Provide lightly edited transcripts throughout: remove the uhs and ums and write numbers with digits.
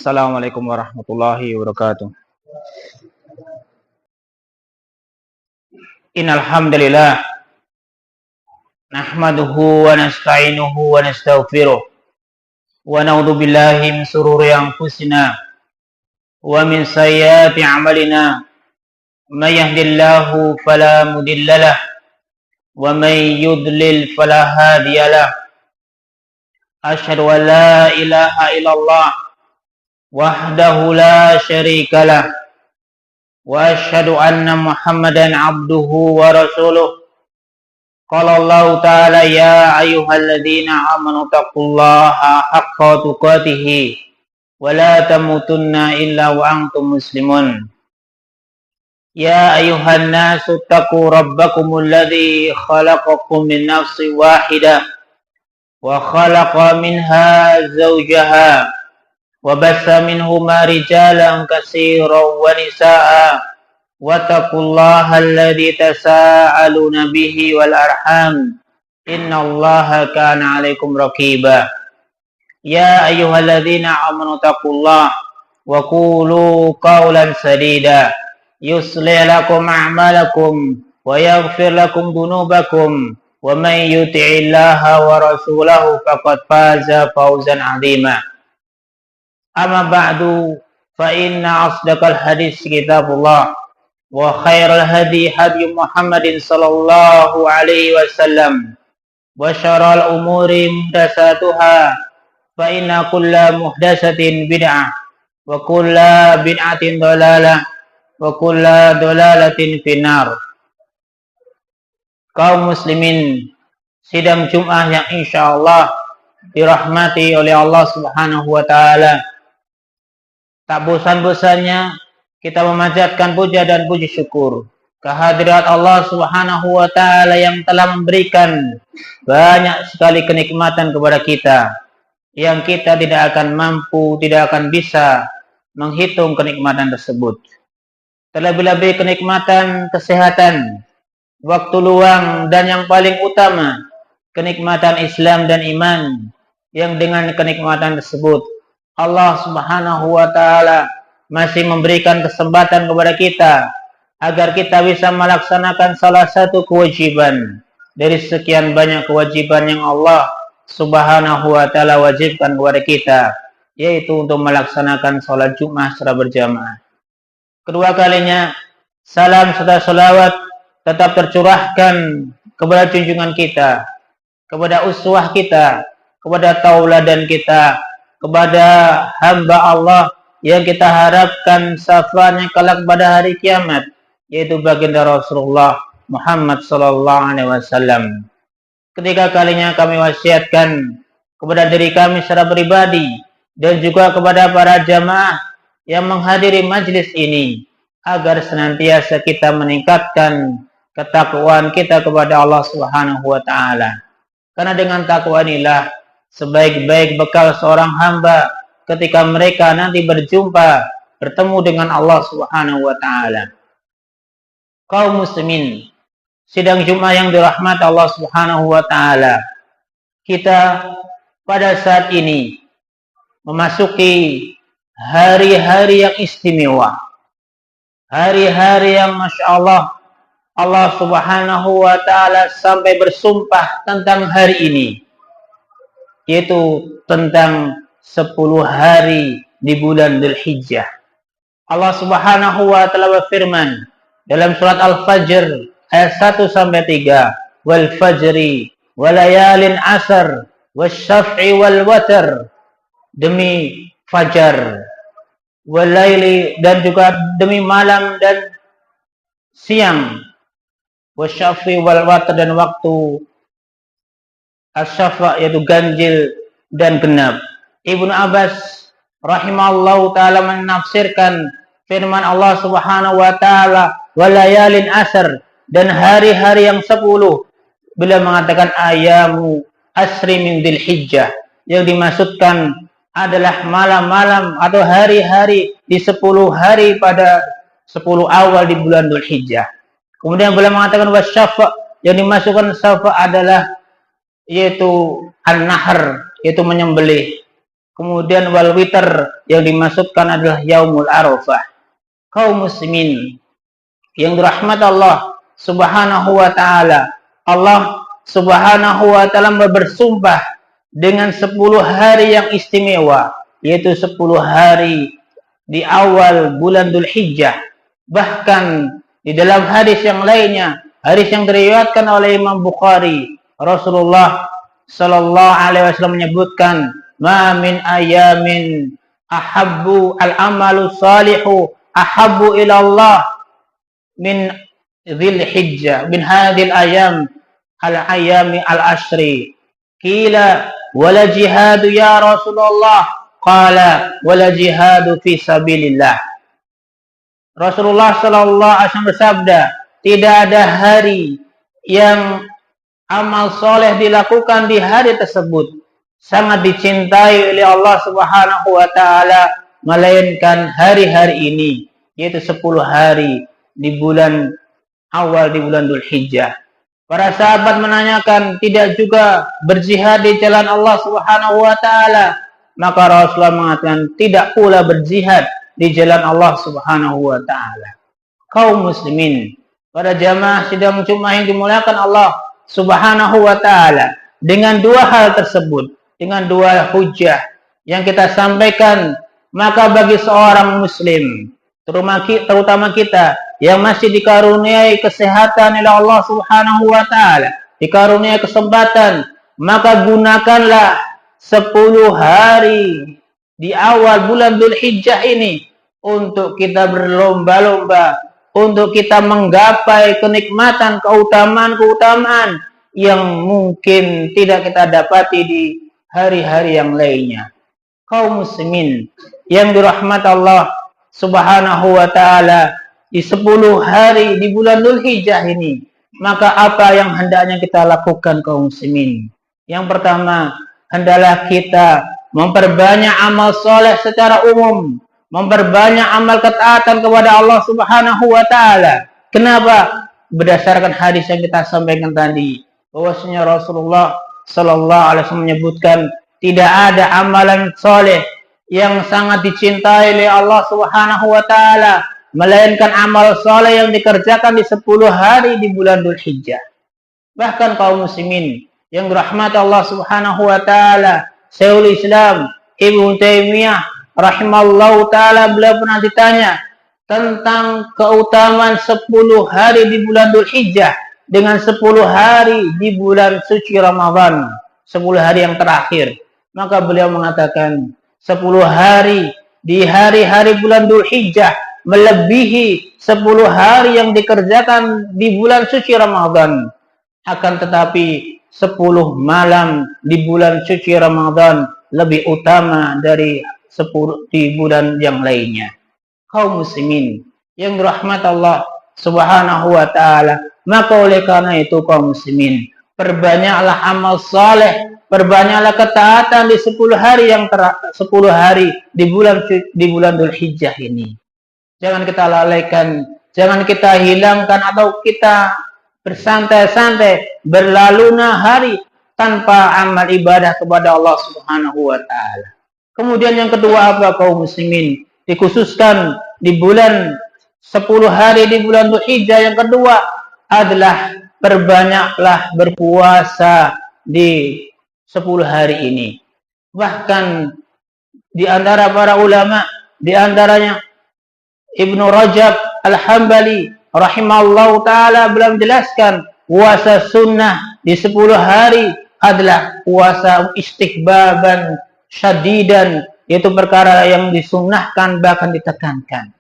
Assalamualaikum warahmatullahi wabarakatuh. Innal hamdalillah nahmaduhu wa nasta'inuhu wa nastaghfiruh wa na'udzu billahi min shururi anfusina wa min sayyiati a'malina. May yahdihillahu fala mudhillalah wa may yudlil fala hadiyalah. Asyhadu an la ilaha illallah wahdahu la syarikalah wa asyhadu anna Muhammadan abduhu wa rasuluh. Qala Allah ta'ala ya ayyuhalladzina amanu taqullaha haqqa tuqatih wa la tamutunna illa wa antum muslimun. Ya ayyuhan nasu taqu rabbakumul ladzi khalaqakum min nafsin wahidah wa khalaqa minha zawjaha wa bassa minhuma rijalan katsiran wa nisaa wattaqullaha alladzi tasaaluna bihi wal arham innallaha kana 'alaikum raqiba. Ya ayyuhalladzina amanu taqullaha wa qulu qawlan sadida yuslih lakum a'malakum wa yaghfir lakum dhunubakum wa may yuti'illaha wa rasulahu faqad faza fawzan 'azima. Amma ba'du fa inna asdaqal hadis kitabullah wa khairal hadi hadi Muhammadin sallallahu alaihi wasallam wa syarrul umuri muhdatsatuha fa inna kulla muhdatsatin bid'ah wa kulla bid'atin dhalalah wa kulla dhalalatin finnar. Kaum muslimin, sidang Jumat yang insyaallah dirahmati oleh Allah Subhanahu wa taala. Tak bosan-bosannya kita memanjatkan puja dan puji syukur kehadirat Allah Subhanahu wa taala yang telah memberikan banyak sekali kenikmatan kepada kita yang kita tidak akan mampu, tidak akan bisa menghitung kenikmatan tersebut. Terlebih-lebih kenikmatan kesehatan, waktu luang, dan yang paling utama kenikmatan Islam dan iman, yang dengan kenikmatan tersebut Allah Subhanahu wa taala masih memberikan kesempatan kepada kita agar kita bisa melaksanakan salah satu kewajiban dari sekian banyak kewajiban yang Allah Subhanahu wa taala wajibkan kepada kita, yaitu untuk melaksanakan salat Jumat secara berjamaah. Kedua kalinya salam serta salawat tetap tercurahkan kepada junjungan kita, kepada uswah kita, kepada tauladan kita, kepada hamba Allah yang kita harapkan syafaatnya kelak pada hari kiamat, yaitu baginda Rasulullah Muhammad sallallahu alaihi wasallam. Ketiga kalinya kami wasiatkan kepada diri kami secara pribadi dan juga kepada para jamaah yang menghadiri majlis ini agar senantiasa kita meningkatkan ketakwaan kita kepada Allah Subhanahu wa taala. Karena dengan takwa inilah sebaik-baik bekal seorang hamba ketika mereka nanti bertemu dengan Allah Subhanahu wa taala. Kaum muslimin, sidang Jumat yang dirahmati Allah Subhanahu wa taala, kita pada saat ini memasuki hari-hari yang istimewa. Hari-hari yang Masya Allah, Allah Subhanahu wa ta'ala sampai bersumpah tentang hari ini, yaitu tentang 10 hari di bulan Dzulhijjah. Allah Subhanahu wa ta'ala berfirman dalam surat Al-Fajr ayat 1-3, wal fajri walayalin asr wasyaf'i wal watar, demi fajar, walaili, dan juga demi malam dan siang, wasyafi wal watar, dan waktu asyafa yaitu ganjil dan genap. Ibnu Abbas rahimahullahu taala menafsirkan firman Allah Subhanahu wa taala walayalin asr, dan hari-hari yang 10, bila mengatakan ayamu asri min Dzulhijjah, yang dimaksudkan adalah malam-malam atau hari-hari di 10 hari pada 10 awal di bulan Dzulhijjah. Kemudian beliau mengatakan wasyafa, yang dimasukkan syafa adalah yaitu an-nahr, yaitu menyembelih. Kemudian wal witr yang dimaksudkan adalah yaumul arafah. Kaum muslimin yang dirahmati Allah Subhanahu wa taala. Allah Subhanahu wa taala bersumpah dengan 10 hari yang istimewa, yaitu 10 hari di awal bulan Dzulhijjah. Bahkan di dalam hadis yang lainnya, hadis yang diriwayatkan oleh Imam Bukhari, Rasulullah sallallahu alaihi wasallam menyebutkan, "Ma min ayamin ahabbu al-amalu salihu ahabbu ila Allah min Dzulhijjah min hadhil ayam al-ayami al-ashri." Qila wala jihadu ya Rasulullah, qala wala jihadu fi sabilillah. Rasulullah sallallahu alaihi wasallam bersabda, tidak ada hari yang amal soleh dilakukan di hari tersebut sangat dicintai oleh Allah Subhanahu wa taala melainkan hari-hari ini, yaitu 10 hari di bulan awal di bulan Dzulhijjah. Para sahabat menanyakan, tidak juga berjihad di jalan Allah Subhanahu wa taala? Maka Rasulullah mengatakan, tidak pula berjihad di jalan Allah Subhanahu wa taala. Kaum muslimin, para jamaah sidang Jumat yang dimuliakan Allah Subhanahu wa taala, dengan 2 hal tersebut, dengan 2 hujjah yang kita sampaikan, maka bagi seorang muslim, terutama kita yang masih dikaruniai kesehatan oleh Allah Subhanahu wa taala, dikaruniai kesempatan, maka gunakanlah 10 hari di awal bulan Dzulhijjah ini untuk kita berlomba-lomba, untuk kita menggapai kenikmatan, keutamaan-keutamaan yang mungkin tidak kita dapati di hari-hari yang lainnya. Kaum muslimin yang dirahmati Allah Subhanahu wa taala, di 10 hari di bulan Dzulhijjah ini, maka apa yang hendaknya kita lakukan kaum muslimin? Yang pertama, hendaklah kita memperbanyak amal soleh secara umum, memperbanyak amal ketaatan kepada Allah Subhanahu wa taala. Kenapa? Berdasarkan hadis yang kita sampaikan tadi, bahwasanya Rasulullah sallallahu alaihi wasallam menyebutkan, tidak ada amalan soleh yang sangat dicintai oleh Allah Subhanahu wa taala melainkan amal soleh yang dikerjakan di 10 hari di bulan Dzulhijjah. Bahkan kaum muslimin yang dirahmati Allah Subhanahu wa taala, Syekhul Islam Ibnu Taimiyah rahimallahu taala, beliau pernah ditanya tentang keutamaan 10 hari di bulan Dzulhijjah dengan 10 hari di bulan suci Ramadan, 10 hari yang terakhir. Maka beliau mengatakan 10 hari di hari-hari bulan Dzulhijjah melebihi 10 hari yang dikerjakan di bulan suci Ramadan. Akan tetapi 10 malam di bulan suci Ramadan lebih utama dari 10 di bulan yang lainnya. Kaum muslimin yang dirahmati Allah Subhanahu wa taala, maka oleh karena itu kaum muslimin, perbanyaklah amal saleh, perbanyaklah ketaatan di 10 hari yang 10 hari di bulan Dzulhijjah ini. Jangan kita lalaikan, jangan kita hilangkan atau kita bersantai-santai, berlalunya hari tanpa amal ibadah kepada Allah Subhanahu wa taala. Kemudian yang kedua apa kaum muslimin? Dikhususkan di bulan 10 hari di bulan Dzulhijjah, yang kedua adalah perbanyaklah berpuasa di 10 hari ini. Bahkan di antara para ulama, di antaranya Ibnu Rajab Al-Hambali rahimahullahu ta'ala, beliau menjelaskan puasa sunnah di 10 hari adalah puasa istihbaban syadidan, yaitu perkara yang disunnahkan bahkan ditekankan.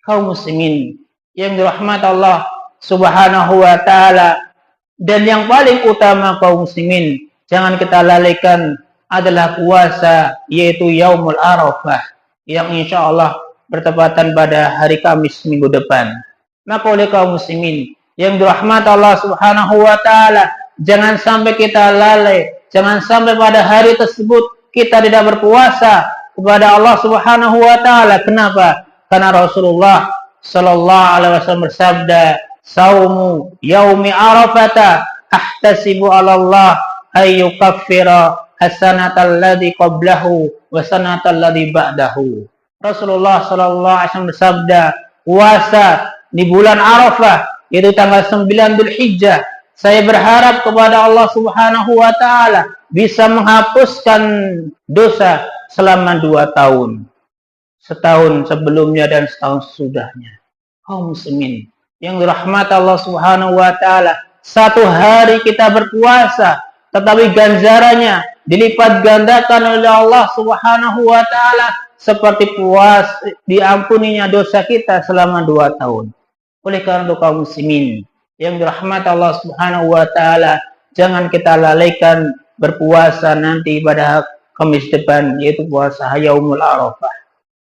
Kaum muslimin yang dirahmati Allah Subhanahu wa ta'ala, dan yang paling utama kaum muslimin, jangan kita lalaikan adalah puasa, yaitu Yaumul Arafah, yang insya Allah bertepatan pada hari Kamis minggu depan. Maka oleh kaum muslimin yang dirahmati Allah Subhanahu wa ta'ala, jangan sampai kita lalai, jangan sampai pada hari tersebut kita tidak berpuasa kepada Allah Subhanahu wa ta'ala. Kenapa? Karena Rasulullah sallallahu alaihi wasallam bersabda, "Saumu yaumi Arafata ahtasibu 'ala Allah ay yukaffira hasanatal ladzi qablahu wa sanatal ladzi ba'dahu. Rasulullah sallallahu alaihi wasallam bersabda, puasa di bulan Arafah itu tanggal 9 Dzulhijjah, saya berharap kepada Allah Subhanahu wa taala bisa menghapuskan dosa selama 2 tahun. Setahun sebelumnya dan setahun sesudahnya. Kaum muslimin yang dirahmati Allah Subhanahu wa taala, satu hari kita berpuasa tetapi ganjarannya dilipat gandakan oleh Allah Subhanahu wa taala seperti diampuninya dosa kita selama 2 tahun. Oleh karena itu kaum muslimin yang dirahmati Allah Subhanahu wa taala, jangan kita lalaikan berpuasa nanti pada Kamis depan, yaitu puasa Yaumul Arafah.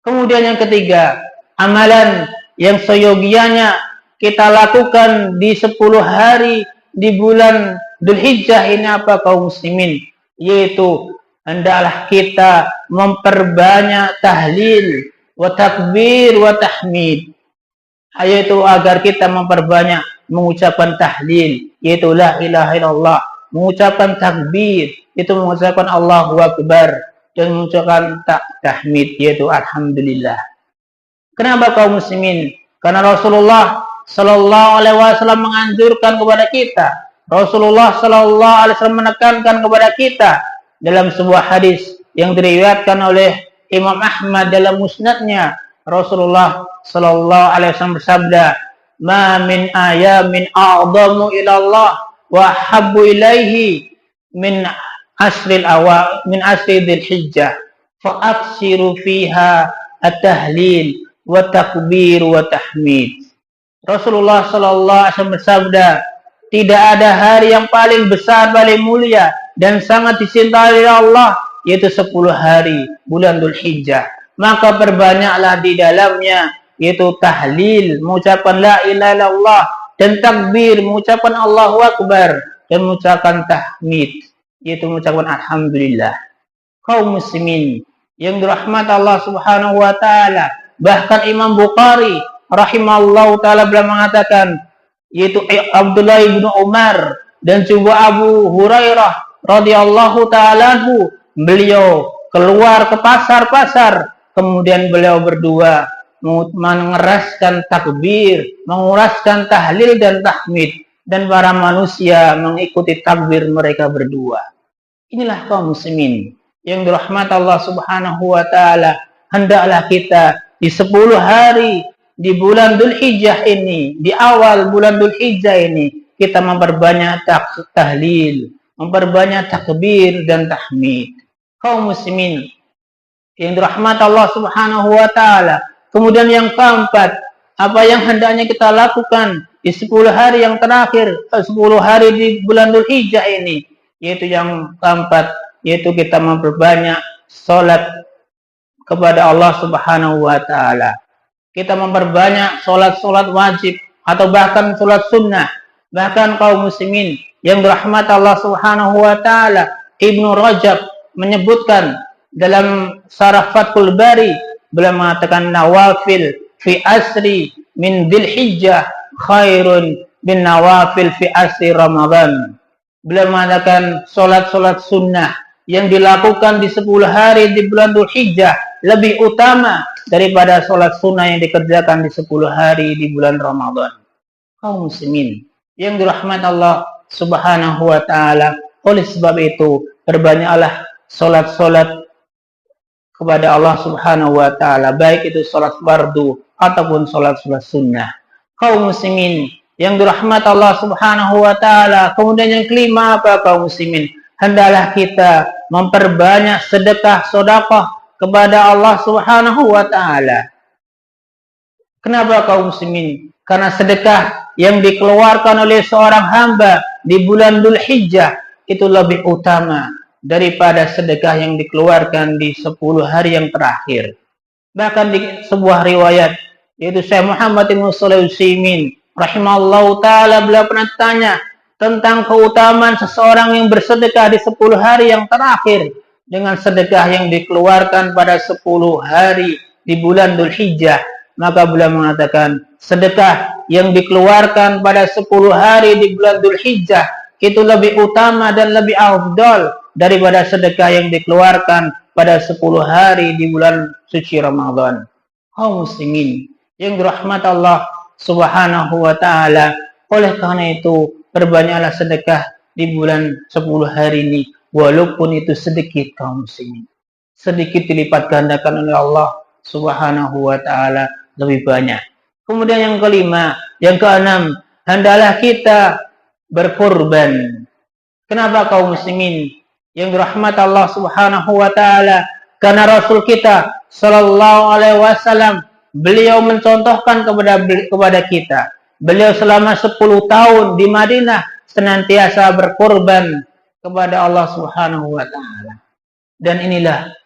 Kemudian yang ketiga, amalan yang seyogianya kita lakukan di 10 hari di bulan Dzulhijjah ini apa kaum muslimin? Yaitu hendaklah kita memperbanyak tahlil wa takbir wa tahmid. Yaitu agar kita memperbanyak mengucapkan tahlil, yaitu la ilaha illallah, mengucapkan takbir, itu mengucapkan Allahu Akbar, dan mengucapkan tahmid, yaitu alhamdulillah. Kenapa kaum muslimin? Karena Rasulullah sallallahu alaihi wasallam menganjurkan kepada kita. Rasulullah sallallahu alaihi wasallam menekankan kepada kita dalam sebuah hadis yang diriwayatkan oleh Imam Ahmad dalam musnadnya. Rasulullah sallallahu alaihi wasallam bersabda, "Ma min ayamin a'zamu ila Allah wa habbu ilaihi min asril Dzulhijjah fa aksiru fiha at-tahlil wa takbir wa tahmid." Rasulullah sallallahu alaihi wasallam bersabda, tidak ada hari yang paling besar, paling mulia dan sangat dicintai oleh Allah, yaitu 10 hari bulan Dzulhijjah. Maka perbanyaklah di dalamnya, yaitu tahlil, mengucapkan la ilaha illallah, dan takbir, mengucapkan Allahu Akbar, dan mengucapkan tahmid, yaitu mengucapkan alhamdulillah. Kaum muslimin yang dirahmati Allah Subhanahu wa taala, bahkan Imam Bukhari rahimahullah taala beliau mengatakan, yaitu Abdullah bin Umar dan juga Abu Hurairah radhiyallahu taala anhu, beliau keluar ke pasar-pasar, kemudian beliau berdua mengeraskan takbir, menguraskan tahlil dan tahmid, dan para manusia mengikuti takbir mereka berdua. Inilah kaum muslimin yang dirahmati Allah Subhanahu wa taala, hendaklah kita di 10 hari di bulan Dzulhijjah ini, di awal bulan Dzulhijjah ini, kita memperbanyak tahlil, memperbanyak takbir dan tahmid. Kaum muslimin yang dirahmati Allah Subhanahu wa taala. Kemudian yang keempat, apa yang hendaknya kita lakukan di 10 hari yang terakhir, 10 hari di bulan Dzulhijjah ini, yaitu yang keempat, yaitu kita memperbanyak salat kepada Allah Subhanahu wa taala. Kita memperbanyak salat-salat wajib atau bahkan salat sunnah. Bahkan kaum muslimin yang dirahmati Allah Subhanahu wa taala, Ibnu Rajab menyebutkan dalam Syarah Fathul Bari, beliau mengatakan nawafil fi asri min Dzulhijjah khairun bin nawafil fi asri Ramadan. Beliau mengatakan salat-salat sunnah yang dilakukan di 10 hari di bulan Dzulhijjah lebih utama daripada sholat sunnah yang dikerjakan di 10 hari di bulan Ramadan. Kaum muslimin yang dirahmati Allah Subhanahu wa taala, oleh sebab itu perbanyaklah sholat-sholat kepada Allah Subhanahu wa taala, baik itu sholat fardu ataupun sholat-sholat sunnah. Kaum muslimin yang dirahmati Allah Subhanahu wa taala, kemudian yang kelima apa kaum muslimin? Hendaklah kita memperbanyak sedekah, sedekah kepada Allah Subhanahu wa taala. Kenapa kaum muslimin? Karena sedekah yang dikeluarkan oleh seorang hamba di bulan Dzulhijjah itu lebih utama daripada sedekah yang dikeluarkan di 10 hari yang terakhir. Bahkan di sebuah riwayat, yaitu Syekh Muhammad bin Shalih Al-Utsaimin rahimahullahu taala, beliau pernah tanya tentang keutamaan seseorang yang bersedekah di 10 hari yang terakhir dengan sedekah yang dikeluarkan pada 10 hari di bulan Dzulhijjah. Maka beliau mengatakan, sedekah yang dikeluarkan pada 10 hari di bulan Dzulhijjah itu lebih utama dan lebih afdal daripada sedekah yang dikeluarkan pada 10 hari di bulan suci Ramadan. Kaum muslimin yang dirahmati Allah Subhanahu wa taala, oleh karena itu perbanyaklah sedekah di bulan 10 hari ini, walaupun itu sedikit kaum muslimin. Sedikit dilipat gandakan oleh Allah Subhanahu wa taala lebih banyak. Kemudian yang kelima, yang keenam, hendaklah kita berkorban. Kenapa kaum muslimin yang dirahmati Allah Subhanahu wa taala? Karena Rasul kita sallallahu alaihi wasallam, beliau mencontohkan kepada kita. Beliau selama 10 tahun di Madinah senantiasa berkorban kepada Allah Subhanahu wa taala.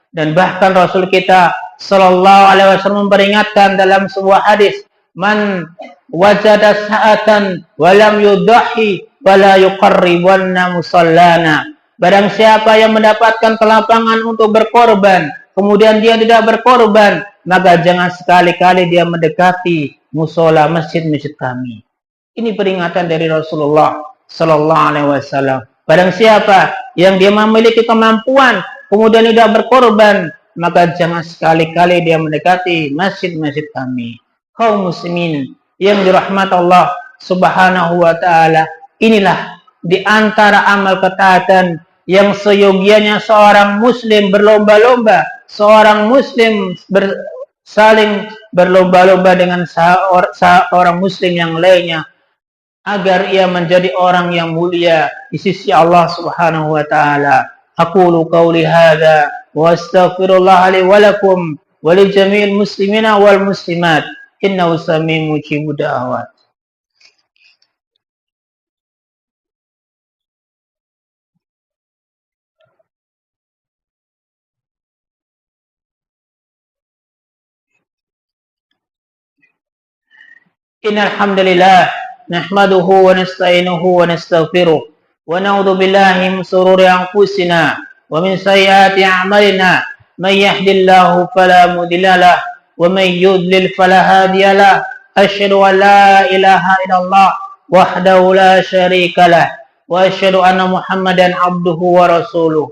Dan bahkan Rasul kita sallallahu alaihi wasallam memperingatkan dalam sebuah hadis, man wajada sa'atan wa lam yudahi wala yuqarribanna musallana. Barang siapa yang mendapatkan kelapangan untuk berkorban, kemudian dia tidak berkorban, maka jangan sekali-kali dia mendekati musola masjid-masjid kami. Ini peringatan dari Rasulullah sallallahu alaihi wasallam. Barang siapa yang dia memiliki kemampuan kemudian tidak berkorban, maka jangan sekali-kali dia mendekati masjid-masjid kami. Kaum muslimin yang dirahmati Allah Subhanahu wa taala, inilah di antara amal ketaatan yang seyogianya seorang muslim berlomba-lomba, seorang muslim saling berlomba-lomba dengan seorang muslim yang lainnya, agar ia menjadi orang yang mulia di sisi Allah Subhanahu wa taala. Aqulu qawli hadza wa astaghfirullah li wa lakum wa li jami'il muslimina wal muslimat. Innahu sami'un mujibud da'awat. Innal hamdalillah nahmaduhu wa nasta'inuhu wa nastaghfiruh wa na'udzu billahi min shururi anfusina wa min sayyiati a'malina. May yahdihillahu fala mudilla lahu wa may yudlil fala hadiya lahu. Asyhadu an la ilaha illallah wahdahu la syarika lahu wa asyhadu anna Muhammadan abduhu wa rasuluh.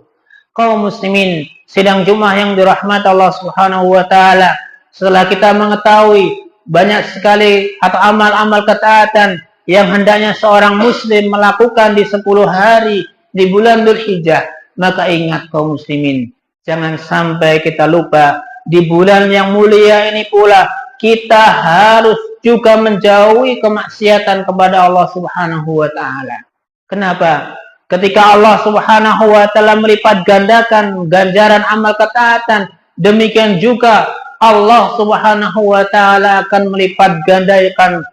Kaum muslimin sidang Jumat yang dirahmati Allah Subhanahu wa taala, setelah kita mengetahui banyak sekali atau amal-amal ketaatan yang hendaknya seorang muslim melakukan di 10 hari di bulan Dzulhijjah, maka ingat kaum muslimin, jangan sampai kita lupa di bulan yang mulia ini pula kita harus juga menjauhi kemaksiatan kepada Allah Subhanahu wa taala. Kenapa? Ketika Allah Subhanahu wa taala melipat gandakan ganjaran amal ketaatan, demikian juga Allah Subhanahu wa taala akan melipat gandakan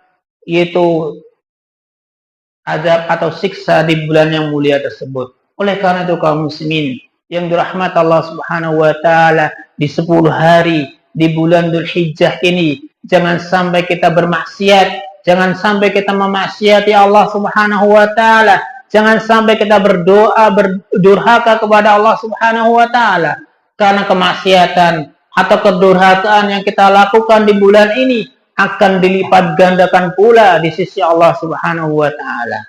yaitu azab atau siksa di bulan yang mulia tersebut. Oleh karena itu kaum muslimin yang dirahmati Allah Subhanahu wa taala, di 10 hari di bulan Dzulhijjah ini jangan sampai kita bermaksiat, jangan sampai kita memaksiati Allah Subhanahu wa taala, jangan sampai kita berdoa berdurhaka kepada Allah Subhanahu wa taala, karena kemaksiatan atau kedurhakaan yang kita lakukan di bulan ini akan dilipat gandakan pula di sisi Allah Subhanahu wa taala.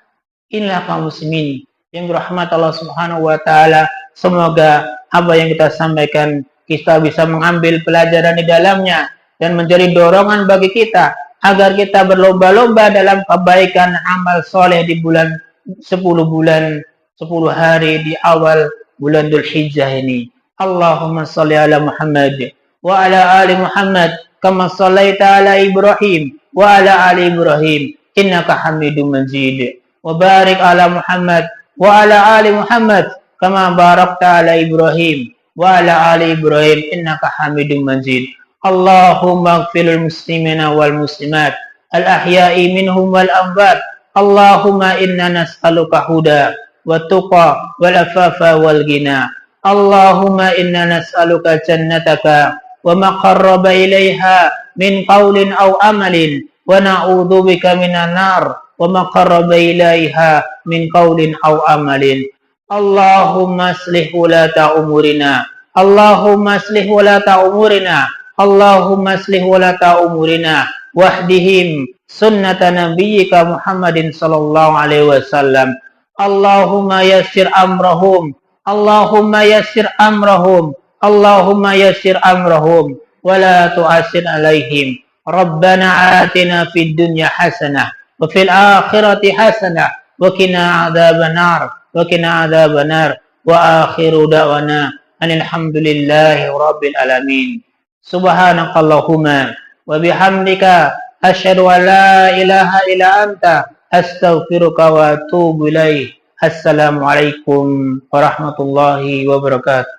Inilah kaum muslimin yang dirahmati Allah Subhanahu wa taala. Semoga apa yang kita sampaikan kita bisa mengambil pelajaran di dalamnya dan menjadi dorongan bagi kita agar kita berlomba-lomba dalam kebaikan amal soleh di bulan 10 hari di awal bulan Dzulhijjah ini. Allahumma salli ala Muhammad wa ala ali Muhammad kama sallaita ala Ibrahim wa ala ali Ibrahim innaka Hamidum Majid. Wa barik ala Muhammad wa ala ali Muhammad kama barakta ala Ibrahim wa ala ali Ibrahim innaka Hamidum Majid. Allahumma ighfiril muslimina wal muslimat al ahya'i minhum wal amwat. Allahumma inna nas'aluka huda wa tuqa wal afafa wal ghina. Allahumma inna nas'aluka jannataka wa ma qarraba ilaiha min qawlin aw amalin wa na'udzubika minan nar wa ma qarraba ilaiha min qawlin aw amalin. Allahumma aslih wulata umurina. Allahumma aslih wulata umurina. Allahumma aslih wulata umurina wahdihim sunnata nabiyyika Muhammadin sallallahu alaihi wasallam. Allahumma yassir amrahum. Allahumma yassir amrahum. Allahumma yassir amrahum wa la tu'assir alaihim. Rabbana atina fid dunya hasanah wa fil akhirati hasanah wa qina adzabannar wa akhiru da'wana alhamdulillahi rabbil alamin. Subhanakallahumma wa bihamdika asyhadu an la ilaha illa anta astaghfiruka wa atubu ilaik. Assalamualaikum warahmatullahi wabarakatuh.